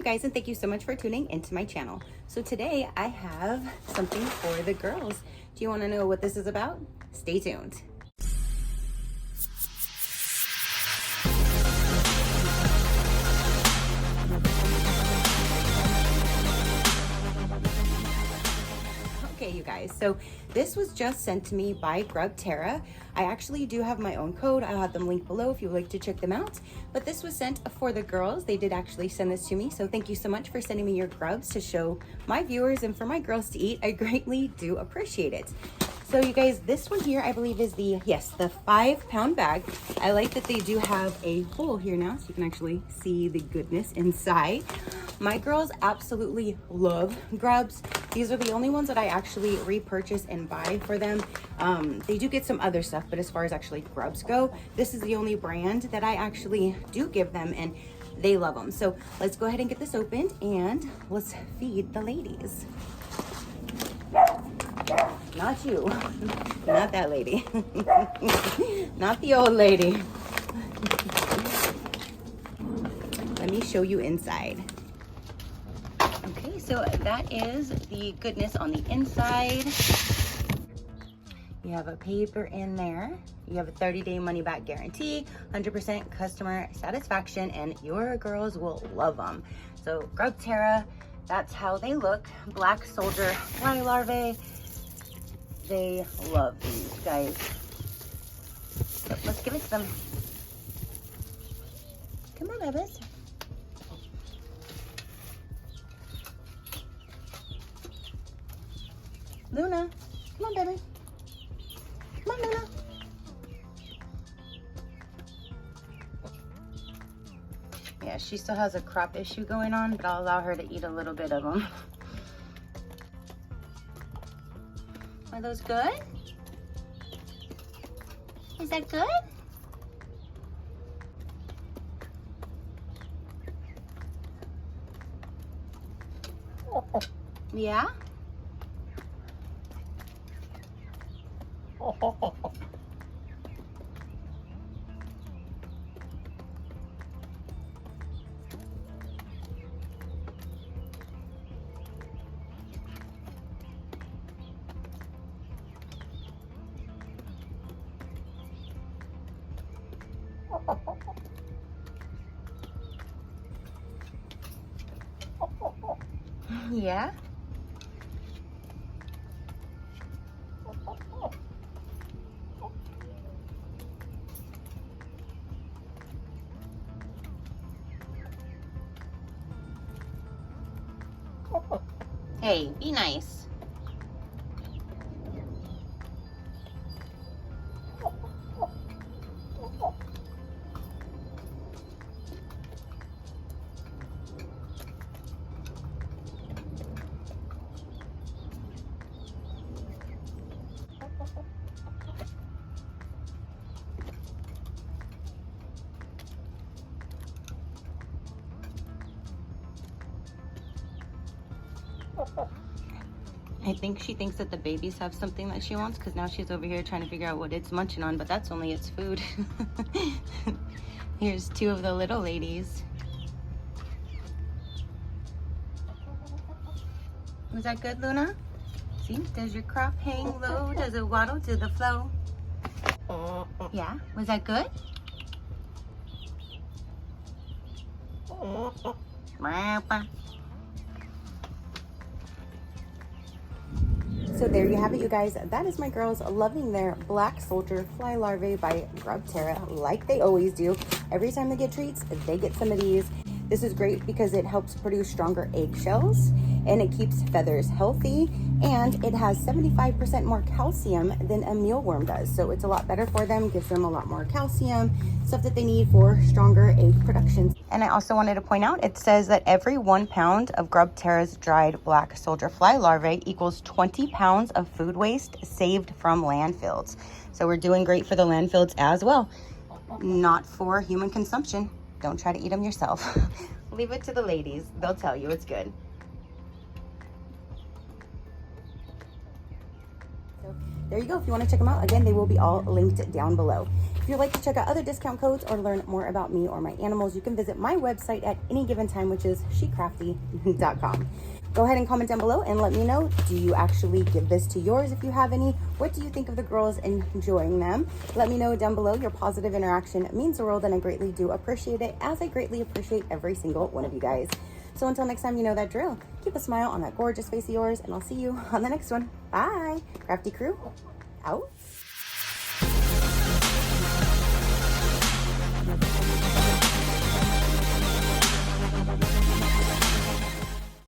you guys, and thank you so much for tuning into my channel. So today I have something for the girls. Do you want to know what this is about? Stay tuned. Okay, you guys, so this was just sent to me by GrubTerra. I actually do have my own code. I'll have them linked below if you would like to check them out. But this was sent for the girls. They did actually send this to me. So thank you so much for sending me your grubs to show my viewers and for my girls to eat. I greatly do appreciate it. So you guys, this one here, I believe is the 5-pound bag. I like that they do have a hole here now so you can actually see the goodness inside. My girls absolutely love grubs. These are the only ones that I actually repurchase and buy for them. They do get some other stuff, but as far as actually grubs go, this is the only brand that I actually do give them, and they love them. So let's go ahead and get this opened and let's feed the ladies. Not you, not that lady, not the old lady. Let me show you inside. Okay, so that is the goodness on the inside. You have a paper in there. You have a 30-day money-back guarantee, 100% customer satisfaction, and your girls will love them. So GrubTerra, that's how they look. Black soldier fly larvae. They love these guys. So let's give it to them. Come on, Evis. Luna, come on, baby. Come on, Luna. Yeah, she still has a crop issue going on, but I'll allow her to eat a little bit of them. Are those good? Is that good? Yeah? Yeah? Hey, be nice. I think she thinks that the babies have something that she wants because now she's over here trying to figure out what it's munching on, but that's only its food. Here's two of the little ladies. Was that good, Luna? See, does your crop hang low? Does it waddle to the flow? Yeah, was that good? So there you have it, you guys. That is my girls loving their black soldier fly larvae by GrubTerra, like they always do. Every time they get treats, they get some of these. This is great because it helps produce stronger eggshells and it keeps feathers healthy, and it has 75% more calcium than a mealworm does. So it's a lot better for them, gives them a lot more calcium, stuff that they need for stronger egg production. And I also wanted to point out, it says that every 1 pound of GrubTerra's dried black soldier fly larvae equals 20 pounds of food waste saved from landfills. So we're doing great for the landfills as well. Not for human consumption. Don't try to eat them yourself. Leave it to the ladies. They'll tell you it's good. So there you go. If you want to check them out, again, they will be all linked down below. If you'd like to check out other discount codes or learn more about me or my animals, you can visit my website at any given time, which is SheCrafty.com. Go ahead and comment down below and let me know, do you actually give this to yours if you have any? What do you think of the girls enjoying them? Let me know down below. Your positive interaction means the world, and I greatly do appreciate it, as I greatly appreciate every single one of you guys. So until next time, you know that drill. Keep a smile on that gorgeous face of yours, and I'll see you on the next one. Bye. Crafty crew, out.